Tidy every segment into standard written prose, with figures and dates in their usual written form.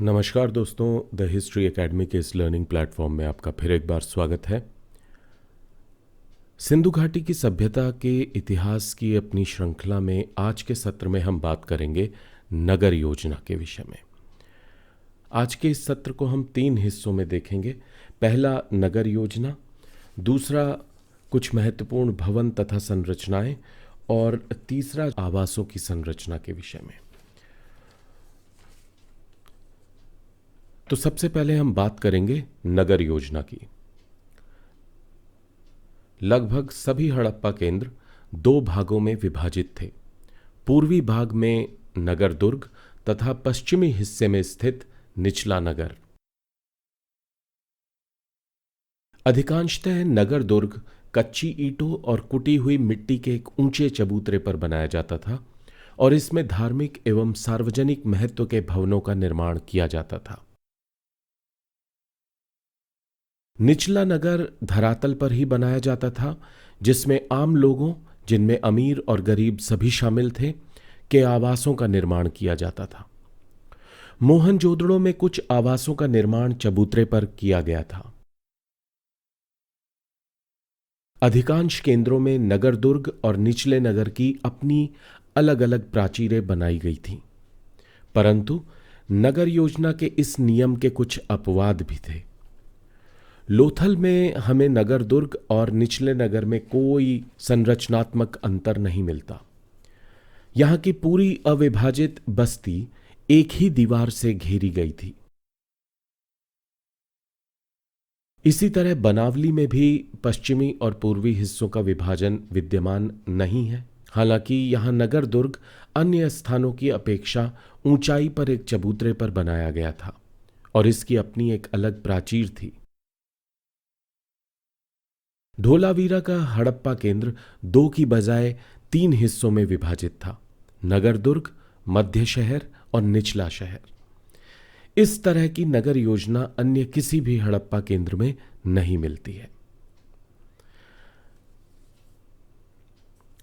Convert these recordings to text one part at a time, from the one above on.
नमस्कार दोस्तों, the history academy के इस लर्निंग प्लेटफॉर्म में आपका फिर एक बार स्वागत है। सिंधु घाटी की सभ्यता के इतिहास की अपनी श्रृंखला में आज के सत्र में हम बात करेंगे नगर योजना के विषय में। आज के इस सत्र को हम 3 हिस्सों में देखेंगे। पहला नगर योजना, दूसरा कुछ महत्वपूर्ण भवन तथा संरचनाएं और तीसरा आवासों की संरचना के विषय में। तो सबसे पहले हम बात करेंगे नगर योजना की। लगभग सभी हड़प्पा केंद्र 2 भागों में विभाजित थे। पूर्वी भाग में नगर दुर्ग तथा पश्चिमी हिस्से में स्थित निचला नगर। अधिकांशतः नगर दुर्ग कच्ची ईंटों और कुटी हुई मिट्टी के एक ऊंचे चबूतरे पर बनाया जाता था और इसमें धार्मिक एवं सार्वजनिक महत्व के भवनों का निर्माण किया जाता था। निचला नगर धरातल पर ही बनाया जाता था, जिसमें आम लोगों, जिनमें अमीर और गरीब सभी शामिल थे, के आवासों का निर्माण किया जाता था। मोहनजोदड़ो में कुछ आवासों का निर्माण चबूतरे पर किया गया था। अधिकांश केंद्रों में नगर दुर्ग और निचले नगर की अपनी अलग अलग प्राचीरें बनाई गई थीं, परंतु नगर योजना के इस नियम के कुछ अपवाद भी थे। लोथल में हमें नगर दुर्ग और निचले नगर में कोई संरचनात्मक अंतर नहीं मिलता। यहां की पूरी अविभाजित बस्ती एक ही दीवार से घेरी गई थी। इसी तरह बनावली में भी पश्चिमी और पूर्वी हिस्सों का विभाजन विद्यमान नहीं है। हालांकि यहां नगर दुर्ग अन्य स्थानों की अपेक्षा ऊंचाई पर एक चबूतरे पर बनाया गया था और इसकी अपनी एक अलग प्राचीर थी। धोलावीरा का हड़प्पा केंद्र 2 की बजाय 3 हिस्सों में विभाजित था: नगर दुर्ग, मध्य शहर और निचला शहर। इस तरह की नगर योजना अन्य किसी भी हड़प्पा केंद्र में नहीं मिलती है।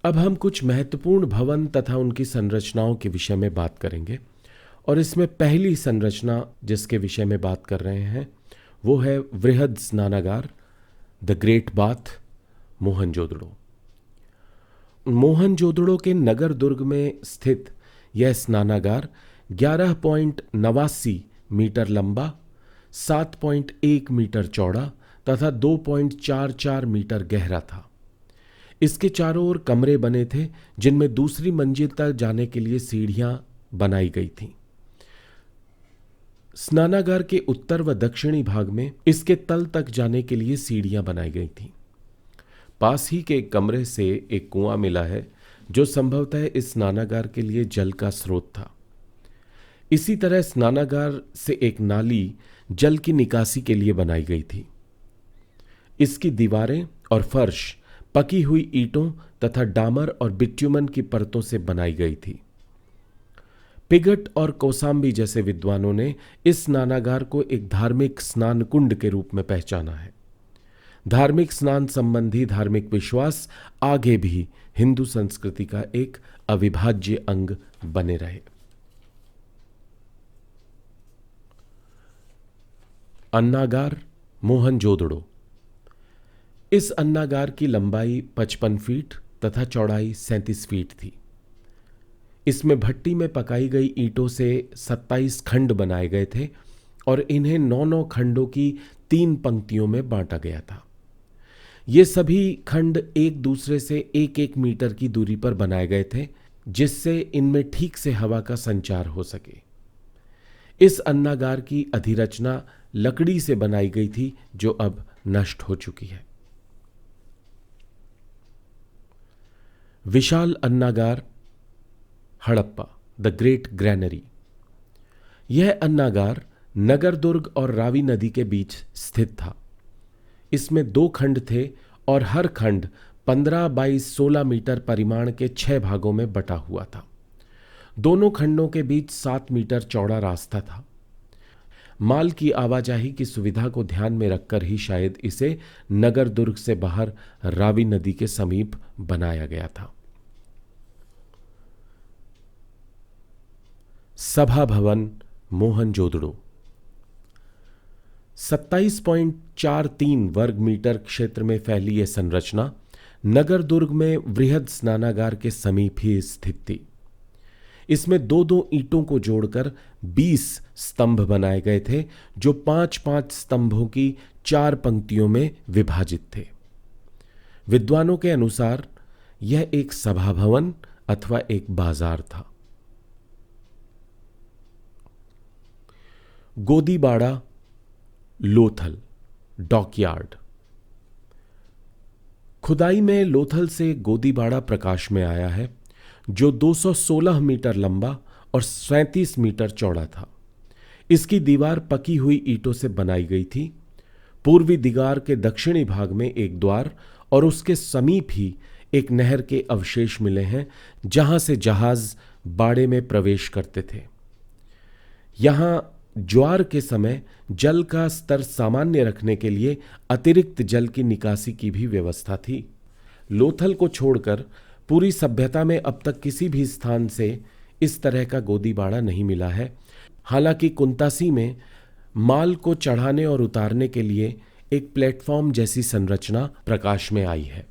अब हम कुछ महत्वपूर्ण भवन तथा उनकी संरचनाओं के विषय में बात करेंगे और इसमें पहली संरचना जिसके विषय में बात कर रहे हैं वो है वृहद स्नानागार, the great bath, Mohenjodaro. Mohenjodaro के नगर दुर्ग में स्थित यह स्नानागार 11.89 मीटर लंबा, 7.1 मीटर चौड़ा तथा 2.44 मीटर गहरा था। इसके चारों ओर कमरे बने थे, जिनमें दूसरी मंजिल तक जाने के लिए सीढ़ियां बनाई गई थीं। स्नानागार के उत्तर व दक्षिणी भाग में इसके तल तक जाने के लिए सीढ़ियां बनाई गई थीं। पास ही के एक कमरे से एक कुआं मिला है, जो संभवतः इस स्नानागार के लिए जल का स्रोत था। इसी तरह स्नानागार से एक नाली जल की निकासी के लिए बनाई गई थी। इसकी दीवारें और फर्श पकी हुई ईंटों तथा डामर और बिट्यूमन की परतों से बनाई गई थी। पिगट और कौसाम्बी जैसे विद्वानों ने इस स्नानागार को एक धार्मिक स्नान कुंड के रूप में पहचाना है। धार्मिक स्नान संबंधी धार्मिक विश्वास आगे भी हिंदू संस्कृति का एक अविभाज्य अंग बने रहे। अन्नागार, मोहनजोदड़ो। इस अन्नागार की लंबाई 55 फीट तथा चौड़ाई 37 फीट थी। इसमें भट्टी में पकाई गई ईंटों से 27 खंड बनाए गए थे और इन्हें 9-9 खंडों की 3 पंक्तियों में बांटा गया था। ये सभी खंड एक दूसरे से 1-1 मीटर की दूरी पर बनाए गए थे, जिससे इनमें ठीक से हवा का संचार हो सके। इस अन्नागार की अधिरचना लकड़ी से बनाई गई थी, जो अब नष्ट हो चुकी है। विशाल अन्नागार, हड़प्पा, द ग्रेट ग्रैनरी। यह अन्नागार नगर दुर्ग और रावी नदी के बीच स्थित था। इसमें 2 खंड थे और हर खंड 15 बाई 16 मीटर परिमाण के 6 भागों में बटा हुआ था। दोनों खंडों के बीच 7 मीटर चौड़ा रास्ता था। माल की आवाजाही की सुविधा को ध्यान में रखकर ही शायद इसे नगर दुर्ग से बाहर रावी नदी के समीप बनाया गया था। सभा भवन, मोहनजोदड़ो। 27.43 वर्ग मीटर क्षेत्र में फैली यह संरचना नगर दुर्ग में वृहद स्नानागार के समीप ही स्थित थी। इसमें दो दो ईंटों को जोड़कर 20 स्तंभ बनाए गए थे, जो 5-5 स्तंभों की 4 पंक्तियों में विभाजित थे। विद्वानों के अनुसार यह एक सभा भवन अथवा एक बाजार था। गोदीबाड़ा लोथल डॉकयार्ड। खुदाई में लोथल से गोदीबाड़ा प्रकाश में आया है, जो 216 मीटर लंबा और 37 मीटर चौड़ा था। इसकी दीवार पकी हुई ईंटों से बनाई गई थी। पूर्वी दीवार के दक्षिणी भाग में एक द्वार और उसके समीप ही एक नहर के अवशेष मिले हैं, जहां से जहाज बाड़े में प्रवेश करते थे। यहां ज्वार के समय जल का स्तर सामान्य रखने के लिए अतिरिक्त जल की निकासी की भी व्यवस्था थी। लोथल को छोड़कर पूरी सभ्यता में अब तक किसी भी स्थान से इस तरह का गोदीबाड़ा नहीं मिला है। हालांकि कुंतासी में माल को चढ़ाने और उतारने के लिए एक प्लेटफॉर्म जैसी संरचना प्रकाश में आई है।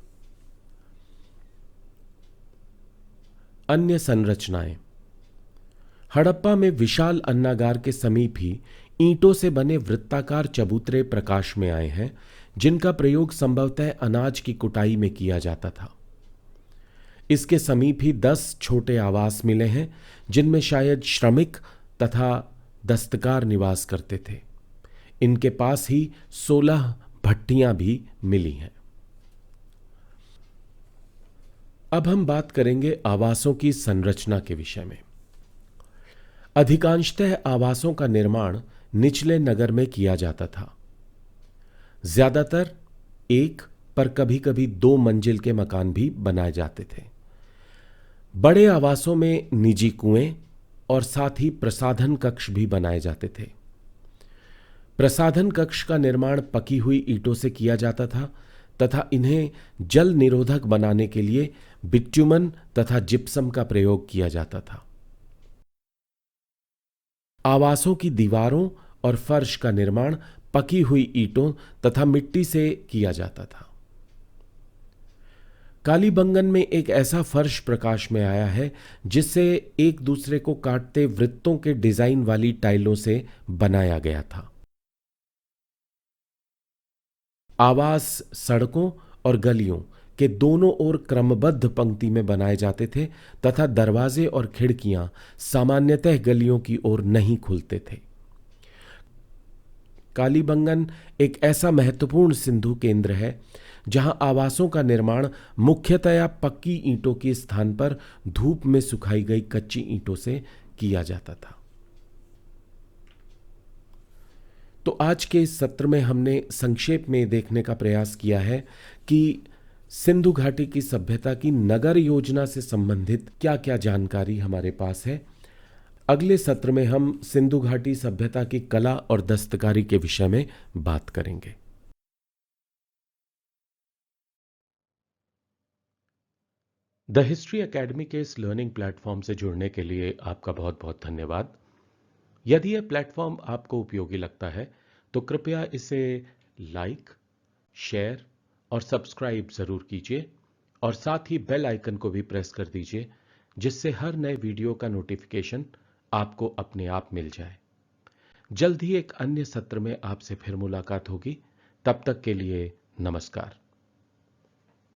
अन्य संरचनाएं। हड़प्पा में विशाल अन्नागार के समीप ही ईंटों से बने वृत्ताकार चबूतरे प्रकाश में आए हैं, जिनका प्रयोग संभवतः अनाज की कुटाई में किया जाता था। इसके समीप ही 10 छोटे आवास मिले हैं, जिनमें शायद श्रमिक तथा दस्तकार निवास करते थे। इनके पास ही 16 भट्टियां भी मिली हैं। अब हम बात करेंगे आवासों की संरचना के विषय में। अधिकांशतः आवासों का निर्माण निचले नगर में किया जाता था। ज्यादातर एक पर कभी कभी 2 मंजिल के मकान भी बनाए जाते थे। बड़े आवासों में निजी कुएं और साथ ही प्रसाधन कक्ष भी बनाए जाते थे। प्रसाधन कक्ष का निर्माण पकी हुई ईंटों से किया जाता था तथा इन्हें जल निरोधक बनाने के लिए बिट्यूमन तथा जिप्सम का प्रयोग किया जाता था। आवासों की दीवारों और फर्श का निर्माण पकी हुई ईंटों तथा मिट्टी से किया जाता था। कालीबंगन में एक ऐसा फर्श प्रकाश में आया है, जिससे एक दूसरे को काटते वृत्तों के डिजाइन वाली टाइलों से बनाया गया था। आवास सड़कों और गलियों के दोनों ओर क्रमबद्ध पंक्ति में बनाए जाते थे तथा दरवाजे और खिड़कियां सामान्यतः गलियों की ओर नहीं खुलते थे। कालीबंगन एक ऐसा महत्वपूर्ण सिंधु केंद्र है, जहां आवासों का निर्माण मुख्यतया पक्की ईंटों के स्थान पर धूप में सुखाई गई कच्ची ईंटों से किया जाता था। तो आज के इस सत्र में हमने संक्षेप में देखने का प्रयास किया है कि सिंधु घाटी की सभ्यता की नगर योजना से संबंधित क्या क्या जानकारी हमारे पास है। अगले सत्र में हम सिंधु घाटी सभ्यता की कला और दस्तकारी के विषय में बात करेंगे। द हिस्ट्री एकेडमी के इस लर्निंग प्लेटफॉर्म से जुड़ने के लिए आपका बहुत बहुत धन्यवाद। यदि यह प्लेटफॉर्म आपको उपयोगी लगता है तो कृपया इसे लाइक, शेयर और सब्सक्राइब जरूर कीजिए और साथ ही बेल आइकन को भी प्रेस कर दीजिए, जिससे हर नए वीडियो का नोटिफिकेशन आपको अपने आप मिल जाए। जल्द ही एक अन्य सत्र में आपसे फिर मुलाकात होगी। तब तक के लिए नमस्कार।